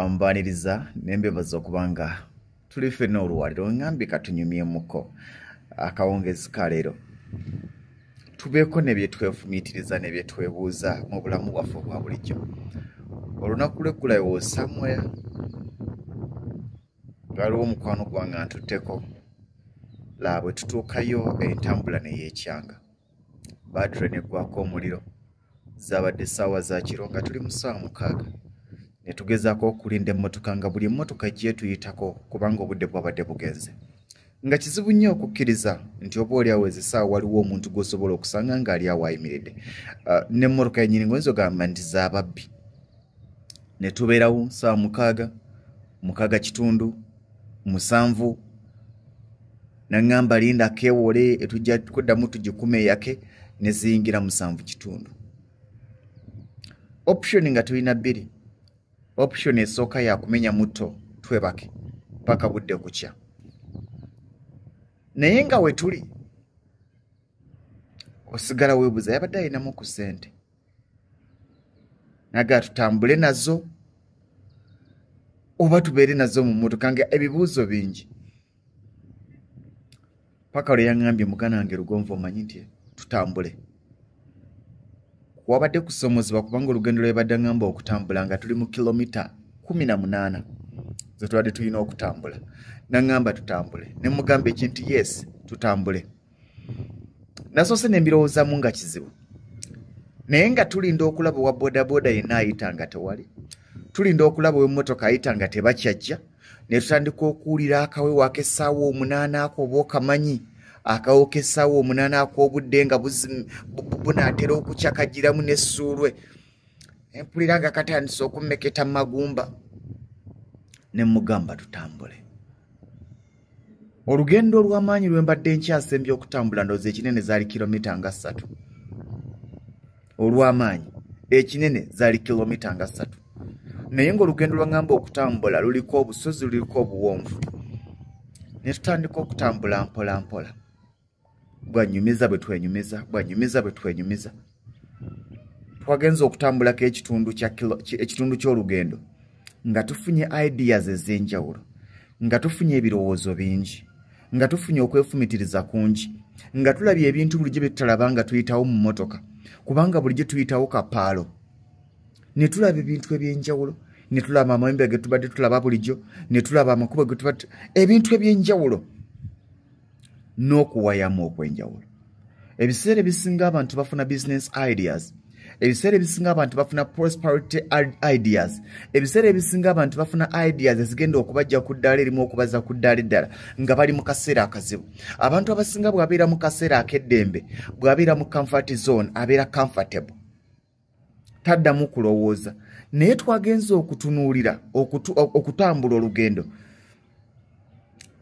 ambaniriza nembebaza okubanga tuli ffenna olwaliro ngambi katunyumyemuko akawungezi ka leero tubeeko ne byetwefumiitiriza ne byetwebuuza mu bulamu bwaffe obwa bulijjo. Olunaku lw'eggulayo somewhere waliwo omukwano gwange ntutteko laabwe tutuukayo entambula neyeekyanga baatire neggwako omuliro zaabadde essaawa za kiro nga tuli mu ssaawa 6 ne tugezaako okulinda emmotoka nga buli emmotoka ejje tuyitako kubanga obudde bwabadde bugenze nga kizibu nnyo okukkiriza nti oba oli awo ezisaawa waliwo omuntu gw'osobola okusanga ng'ali awo ayimiridde n'emmotoka yennyini ng'oyinza ogamba nti z'ababbi ne tubeerawo ssaawa 6 kitundu 7 naŋŋamba linda keewole etujja kuddamu tugikume yake ne ziyingira 7 kitundu. Option nga tulina 2. Option esooka ya kumenya muto twebake paka budde kukya. Naye nga we tuli osigala weebuuza yabadde alinamu ku ssente naga tutambule nazo oba tubeere nazo mu mmotoka nga ebibuuzo bingi. Paka lwe yaŋŋambye mugana wange Lugonvu omanyi nti tutambule. Wabadde kusomozebwa kubanga olugendo lwebadde ŋŋamba okutambula nga tuli mu kilomita 18 ze tubadde tulina okutambula. Naŋŋamba tutambule. Ne mugamba ekintu yes tutambule. Nasoose ne mbirowoozaamu nga kizibu. Naye nga tulinda okulaba wa bodaboda yenna ayita nga tewali. Tulinda okulaba w'emmotoka ayita nga tebakyajja. Ne tutandika okuwulira akawewo ak'essaawa 8 ako oba okamanyi akawewo k'essaawa 8 ak'obudde nga bunaatera okukyakagiramu n'essuulwe. Empulira nga katandise okummeketa mu magumba. Ne mugamba tutambule. Olugendo olw'amaanyi lwe mbadde nkyasembye okutambula ndowooza ekinene zaali kilomita nga 3. Olw'amaanyi ekinene zaali kilomita nga 3. Naye ng'olugendo lwaŋŋamba okutambula luliko obusozi luliko obuwonvu. Ne tutandika okutambula mpola mpola. Bwanyumiza bwe twenyumiza, bwanyumiza bwe twenyumiza. Twagenza okutambulako ekitundu ky'olugendo nga tufunye ideas ez'enjawulo, nga tufunye ebirowoozo bingi, nga tufunye okwefumitiriza kungi, nga tulabye ebintu bulijjo bye tutalaba nga tuyitawo mu mmotoka kubanga bulijjo tuyitawo kapaalo. Ne tulaba ebintu eby'enjawulo, ne tulaba amayumba ge tubadde tulaba bulijjo, ne tulaba amakubo ge tubadde ebintu eby'enjawulo n'okuwayamu okw'enjawulo. Ebiseera ebisinga abantu bafuna business ideas, ebiseera ebisinga abantu bafuna prosperity ideas, ebiseera ebisinga abantu bafuna ideas ezigenda okubajja ku ddaala erimu okubaza ku ddaala eddala nga bali mu kaseera akazibu. Abantu abasinga bw'abeera mu kaseera ak'eddembe, bw'abeera mu comfort zone abeera comfortable. Taddamu kulowooza. Naye twagenza okutunuulira okutambula olugendo.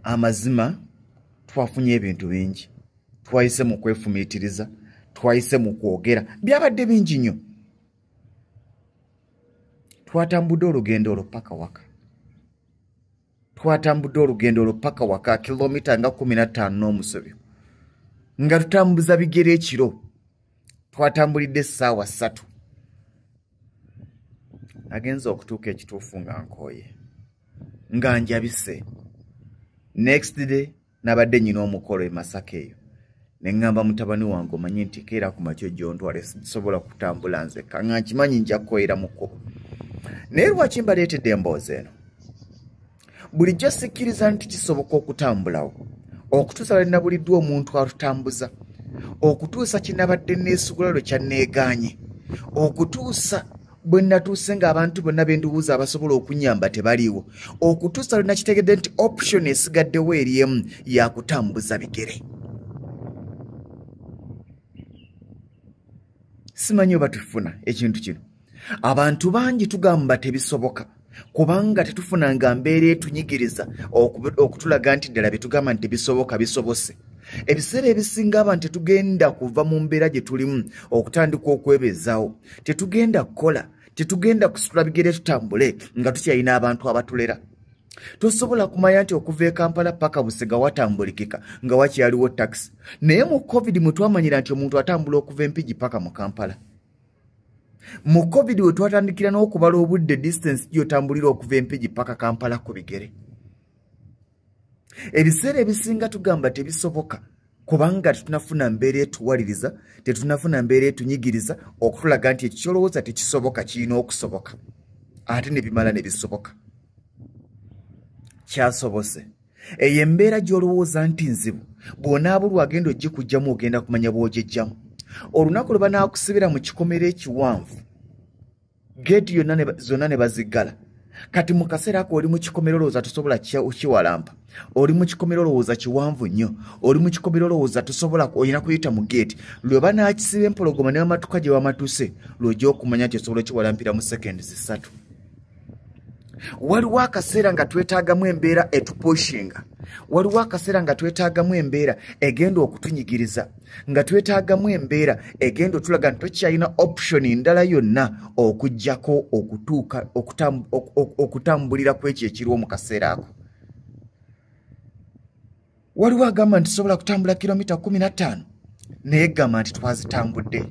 Amazima twafunye ebintu bingi. Twayise mu kwefumiitiriza, twayise mu kwogera. Byabadde bingi nnyo. Twatambudde olugendo olwo paka waka. Twatambudde olugendo olwo paka waka kilomita nga 15 n'omusobyo. Nga tutambuza bigere ekiro. Twatambulidde essaawa 3. Agenza okutuuka ekituufu nga nkooye nga njabise. Next day nabadde nyina omukolo e Masaka eyo ne ŋŋamba mutabani wange omanyi nti keera ku makyo gy'ontwale sisobola kutambula nzekka nga nkimanyi nja kkoyera mu kkubo. Naye lwaki mbaleetedde emboozi eno? Bulijjo sikkiriza nti kisoboka okutambulawo okutuusa lwe nabuliddwa omuntu atutambuza, okutuusa kinabadde neesugula lwe kyanneegaanye, okutuusa bwe natuuse ng'abantu bonna be ndubuuza abasobola okunyamba tebaliiwo, okutuusa lwe nakitegedde nti option esigaddewo eri emu yakutambuza bigere. Simanyi oba tufuna ekintu kino. Abantu bangi tugamba tebisoboka kubanga tetufunanga mbeera etunyigiriza okutulaga nti ddala bye tugamba nti tebisoboka bisobose. Ebiseera ebisinga abantu tetugenda kuva mu mbeera gye tulimu okutandika okwebeezaawo. Tetugenda kukola, tetugenda kusitula bigere tutambule nga tukyalina abantu abatulera. Tosobola kumanya nti okuva e Kampala paka Busega watambulikika nga wakyaliwo taxi. Naye mu COVID mwe twamanyira nti omuntu atambula okuva Mpigi paka mu Kampala. Mu COVID we twatandikira n'okubala obudde distance gy'otambulira okuva Empigi paka Kampala ku bigere. Ebiseera ebisinga tugamba tebisoboka kubanga tetunafuna mbeera etuwaliriza, tetunafuna mbeera etunyigiriza okutulaga nti ekyolowooza tekisoboka kirina okusoboka. Ate ne bimala ne bisoboka. Kyasobose. Eyo embeera gy'olowooza nti nzibu bw'onaabulwa agenda ogikugjamu ogenda kumanya bw'ogyejjamu. Olunaku lwe banaakusibira mu kikomero ekiwanvu geeti zonna ne baziggala. Kati mu kaseera ako oli mu kikomero olowooza tosobola kiwalampa. Oli mu kikomero olowooza kiwanvu nnyo. Oli mu kikomero olowooza tosobola olina kuyita mu geeti. Lwe banaakisiba empologoma n'amatuka gye bamatuuse lw'ojja okumanya nti osobola kiwalampira mu sekendi 3. Waliwo akaseera nga twetaagamu embeera etupushinga. Waliwo akaseera nga twetaagamu embeera egenda okutunyigiriza. Nga twetaagamu embeera egenda otulaga nti tokyalina option ndala yonna okuggyako okutambulira ku ekyo ekiriwo mu kaseera ako. Waliwo agamba nti tusobola kutambula kilomita 15 naye gamba nti twazitambudde.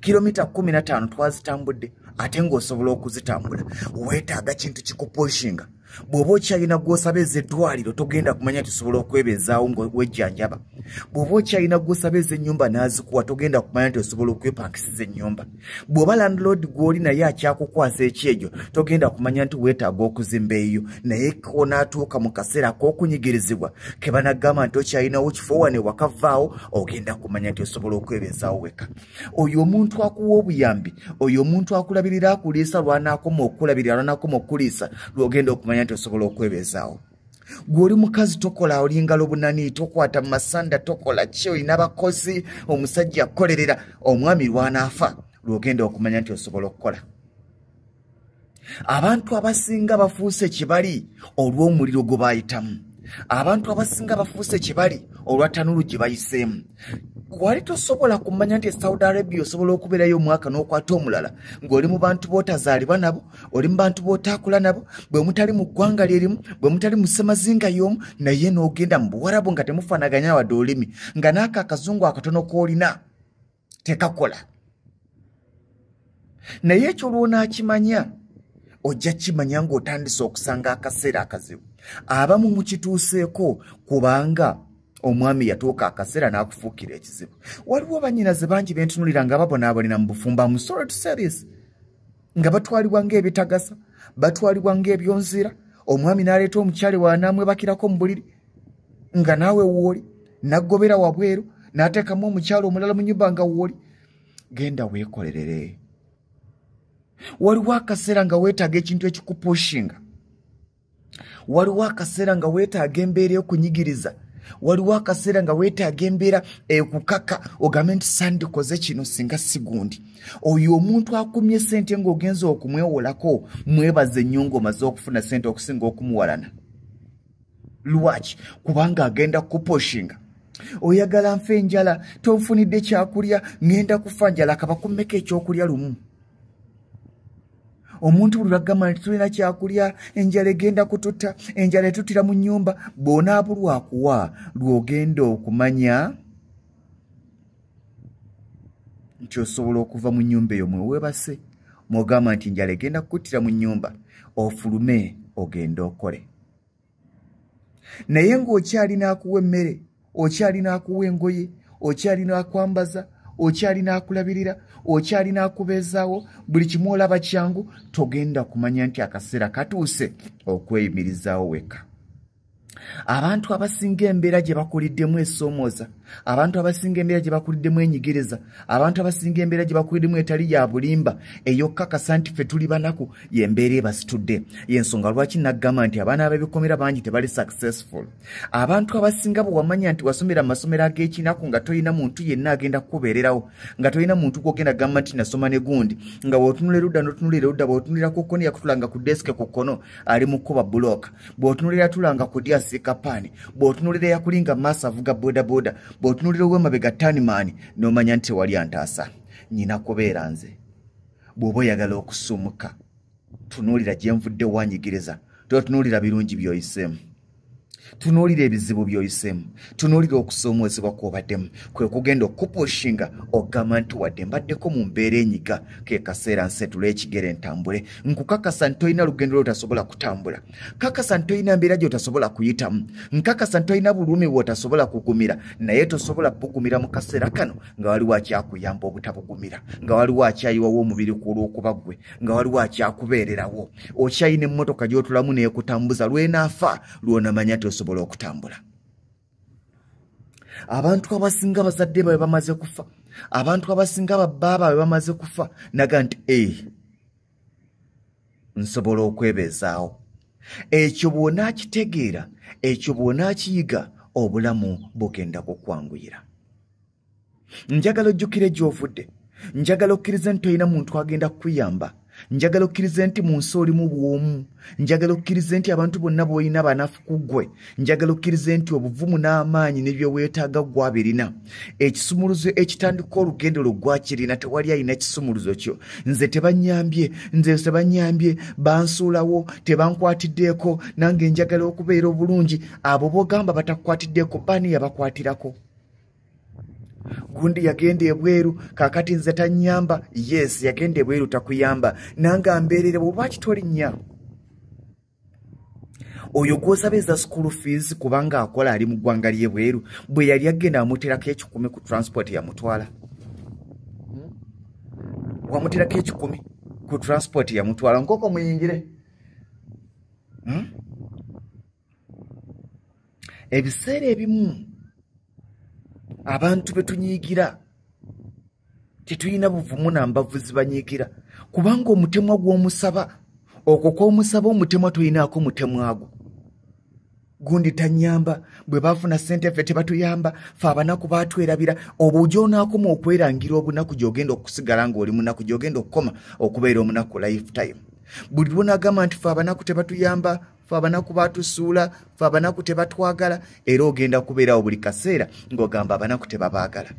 Kilomita 15 twazitambudde ate ng'osobola okuzitambula. Weetaaga kintu kikupushinga. Bw'oba okyalina gw'osabeza eddwaliro togenda kumanya nti osobola okwebezaawo ng'owejjanjaba. Bw'oba okyalina gw'osabeza ennyumba n'azikuwa togenda kumanya nti osobola okwepangisiza ennyumba. Bw'oba landlord gw'oli naye akyakukwasa ekyejo togenda kumanya nti weetaaga okuzimba eyo. Naye k'onaatuuka mu kaseera k'okunyigirizibwa ke banagamba nti okyalinawo kifo wane wakavaawo ogenda kumanya nti osobola okwebezaawo weka. Oyo omuntu akuwa obuyambi, oyo omuntu akulabirira akuliisa lw'anaakoma okulabirira lw'anaakoma okuliisa lw'ogenda okumanya nti osobola okwebezaawo. Gw'oli mukazi tokola olingalo bunani, tokwata masanda, tokola ki, olina abakozi, omusajja akolerera, omwami lw'anaafa lw'ogenda okumanya nti osobola okukola. Abantu abasinga bafuuse kibali olw'omuliro gwe baayitamu. Abantu abasinga bafuuse kibali olwa tanulu gye bayiseemu. Wali tosobola kumanya nti Saudi Arabia osobola okubeerayo omwaka n'okwata omulala ng'oli mu bantu bootazaalibwa nabo, oli mu bantu bootaakula nabo, bwe mutali mu ggwanga lyerimu, bwe mutali mu ssemazinga y'omu, naye n'ogenda mu Buwarabu nga temufaanaganya wadde olulimi, nga n'ako akazungu akatono k'olina tekakola. Naye ekyo lw'onaakimanya ojja kimanya ng'otandise okusanga akaseera akazibu. Abamu mukituuseeko kubanga omwami yatuuka akaseera n'akufuukira ekizibu. Waliwo bannyinaze bangi bentunulira nga babonaabonera mu bufumbo. I'm sorry to say this. Nga batwalibwa ng'ebitagasa, batwalibwa ng'ebyonzira, omwami n'aleeta omukyale w'anaamwebakirako mu buliri nga naawe wooli, n'aggobera wabweru, n'ateekamu omukyale omulala mu nnyumba nga wooli. Genda weekolerere. Waliwo akaseera nga weetaaga ekintu ekikupushinga. Waliwo akaseera nga weetaaga embeera y'okunyigiriza. Waliwo akaseera nga weetaaga embeera ekukaka ogambe nti sandikoze kino singa sigundi. Oyo omuntu akumye ssente ng'ogenza okumwewolako mwebaze nnyo ng'omaze okufuna ssente okusinga okumuwalana. Lwaki? Kubanga agenda kupushinga. Oyagala nfe enjala, tonfunidde kyakulya, ngenda kufa njala, kaba kummeko ekyokulya lumu. Omuntu buli lwagamba nti tulina kyakulya, enjala egenda kututta, enjala etuttira mu nnyumba, bw'onaabulwa akuwa lw'ogenda okumanya nti osobola okuva mu nnyumba eyo mweweebase, mw'ogamba nti enjala egenda kukuttira mu nnyumba, ofulume ogenda okole. Naye ng'okyalina akuwa emmere, okyalina akuwa engoye, okyalina akwambaza, okyalina akulabirira, okyalina akubeezaawo, buli kimu olaba kyangu, togenda kumanya nti akaseera katuuse okweyimirizaawo weka. Abantu abasinga embeera gye bakuliddemu esoomooza, abantu abasinga embeera gye bakuliddemu enyigiriza, abantu abasinga embeera gye bakuliddemu etali ya bulimba ey'okkakasa nti ffe tuli banaku, y'embeera ebasitudde. Y'ensonga lwaki nagamba nti abaana b'ebikomera bangi tebali successful. Abantu abasinga bwe wamanya nti wasomera mu masomero ag'ekinaku nga tolina muntu yenna agenda kukubeererawo, nga tolina muntu gw'ogenda gamba nti nasoma ne gundi, nga bw'otunula erudda n'otunulira erudda, bw'otunulira ku kkono yakutulanga ku desike ku kkono ali mu kkuba bulooka, bw'otunulira tulanga ku dyasi kapani, bw'otunulira yakulinga maaso avuga bodaboda, bw'otunulira ow'emabega tanimaani n'omanya nti wali antaasa. Nnyina kubeera nze. Bw'oba oyagala okusumuka, tunuulira gye nvudde wanyigiriza, totunuulira birungi by'oyiseemu. tunuulira ebizibu by'oyiseemu, tunuulira okusoomoozebwa kw'obaddemu, kwe kugenda okupushinga ogamba nti wadde mbaddeko mu mbeera enyiga ke kaseera nsetula ekigere ntambule. Nkukakasa nti tolina lugendo lwotasobola kutambula. Kakasa nti tolina mbeera gy'otasobola kuyitamu. Nkakasa nti tolina bulumi bw'otasobola kugumira, naye tosobola bugumira mu kaseera kano nga waliwo akyakuyamba obutabugumira, nga waliwo akyayiwawo omubiri ku olw'okuba ggwe, nga waliwo akyakubeererawo. Okyayina emmotoka gy'otulamu n'ekutambuza lw'enaafa lw'onamanya nti osobola okutambula. Abantu abasinga bazadde baabwe bamaze kufa, abantu abasinga babba baabwe bamaze kufa, naga nti nsobola okwebeezaawo. Ekyo bw'onaakitegeera, ekyo bw'onaakiyiga, obulamu bugenda kukwanguyira. Njagala ojjukire gy'ovudde, njagala okkirize nti tolina muntu agenda kukuyamba, njagala okkirize nti mu nsi olimu bw'omu, njagala okkirize nti abantu bonna b'olina banafu ku ggwe, njagala okkirize nti obuvumu n'amaanyi ne bye weetaaga gwabirina. Ekisumuluzo ekitandika olugendo lwo gwakirina, tewali alina kisumuluzo kyo. Nze tebanyambye, bansuulawo, tebankwatiddeeko, nange njagala okubeera obulungi. Abo b'ogamba batakukwatiddeeko, baani yabakwatirako? Gundi yagenda ebweru, kaakati nze tannyamba. Yes, yagenda ebweru takuyamba, nange ambeerere lwaki tolinnya? Oyo gw'osaba eza school fees kubanga akola ali mu ggwanga ly'ebweru, bwe yali agenda amuterako 10 ku transport yamutwala. Wamuterako 10 ku transport yamutwala. Nkoko muyingire. Ebiseera ebimu abantu betunyiigira tetulina buvumu na mbavuzi banyiigira, kubanga omutemwa gw'omusaba, okwo kw'omusaba omutemwa tulinaako mutemwa gwo. Gundi tanyamba, bwe bafuna ssente ffe tebatuyamba, ffe abanaku baatwerabira. Oba ogyonaakoma okwerangira obunaku gy'ogenda okusigala ng'oli munaku, gy'ogenda okukoma okubeera omunaku lifetime. Buli lw'onaagamba nti ffe abanaku tebatuyamba, ffe abanaku baatusuula, ffe abanaku tebatwagala, era ogenda kubeerawo buli kaseera ng'ogamba abanaku tebabaagala.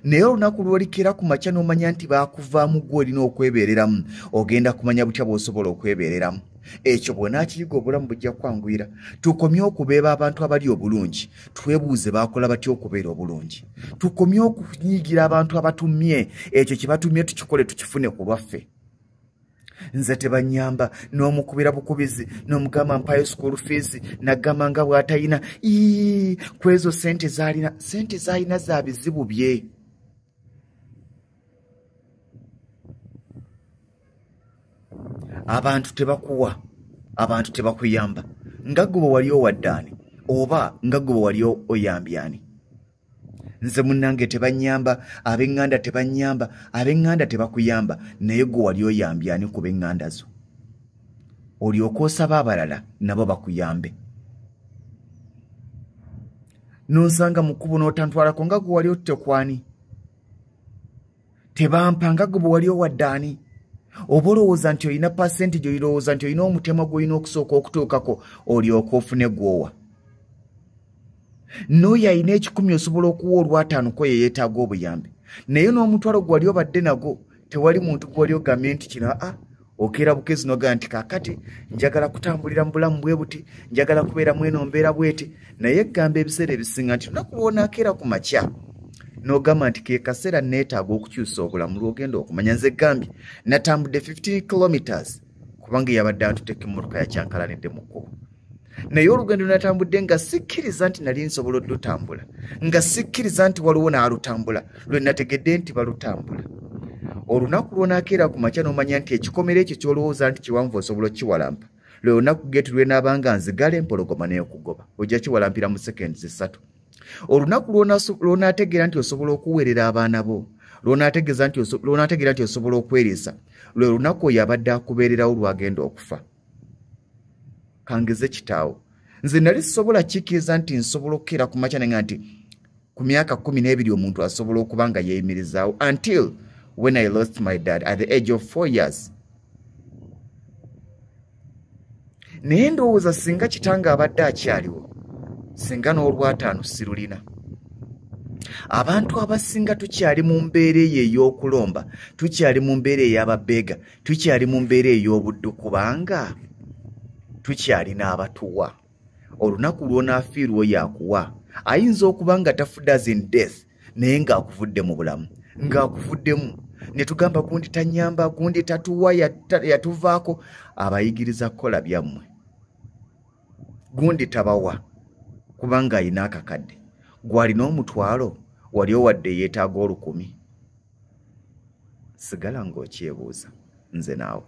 Naye olunaku lw'olikera ku makya n'omanya nti baakuvaamu ggwe olina okwebeereramu, ogenda kumanya butya bw'osobola okwebeereramu. Ekyo bw'onaakiyiga obulamu bujja kwanguyira. Tukomye okubeeba abantu abali obulungi, twebuuze baakola batya okubeera obulungi. Tukomye okunyiigira abantu abatumye, ekyo kye batumye tukikole tukifune ku lwaffe. Nze tebanyamba, n'omukubira bukubizi, n'omugamba mpayo school fees, n'agamba nga bw'atayina. Kwezo ssente z'alina za bizibu bye. Abantu tebakuwa, abantu tebakuyamba. Nga ggwe bwe wali owaddaani, oba nga ggwe bwe wali oyambyani. Nze munnange tebanyamba, ab'eŋŋanda tebanyamba, ab'eŋŋanda tebakuyamba, naye ggwe wali oyambyani ku b'eŋŋanda zo? Olyoka osaba abalala nabo bakuyambe. Nonsanga mu kkubo n'otantwalako nga ggwe wali otutekwani. Tebampa nga ggwe bwe wali owaddaani. Oba olowooza nti olina pasenti gy'olowooza nti olina omutemwa gw'olina okusooka okutuukako, olyoka ofune gw'owa. N'oyo alina 10 osobola okuwa olw'ataano ko ye yeetaaga obuyambi, naye n'omutwalo gwali obadde nagwo tewali muntu gwali ogambye nti kino okeera bukezi n'ogamba nti kaakati njagala kutambulira mu bulamu bwe buti, njagala kubeera mweno mbeera bweti. Naye gamba ebiseera ebisinga nti lunaku lw'onaakeera ku makya n'ogamba nti ke kaseera neetaaga okukyusa obulamu lw'ogenda okumanya. Nze gambye natambudde 15 kilometers kubanga yabadde antuteka emmotoka yakyankalanidde mu kkubo. Naye olugendo natambudde nga sikkiriza nti nali nsobola oddutambula, nga sikkiriza nti waliwo n'alutambula, lwe nategedde nti balutambula. Olunaku lw'onaakeera ku makya n'omanya nti ekikomero ekyo ky'olowooza nti kiwanvu osobola okkiwalampa, lwe lunaku geeti lw'enaabanga nzigala empologoma n'ekugoba, ojja kiwalampira mu seconds 3. Olunaku lw'onaategeera nti osobola okuweerera abaana bo, lw'onaategeera nti osobola okweriisa, lwe lunaku oyo abadde akubeererawo lwagenda okufa. Kangeze kitaawo, nze nali sisobola kikkiriza nti nsobola okukeera ku makya nga nti ku myaka 12 omuntu asobola okuba nga yeeyimirizaawo, until when I lost my dad at the age of 4 years. Naye ndowooza singa kitange abadde akyaliwo, singa n'olw'ataano sirulina. Abantu abasinga tukyali mu mbeera eyo ey'okulomba, tukyali mu mbeera ey'ababeega, tukyali mu mbeera ey'obuddu kubanga tukyalina abatuwa. olunaku lw'onaafiirwa oyo akuwa ayinza okuba nga tafudde as in death naye ng'akuvudde mu bulamu ng'akuvuddemu ne tugamba gundi tanyamba gundi tatuwa yatuvaako abayigiriza kukola byammwe gundi tabawa kubanga ayina akakadde gw'alina omutwalo wali owadde yeetaaga 10,000 sigala ng'okyebuuza nze naawe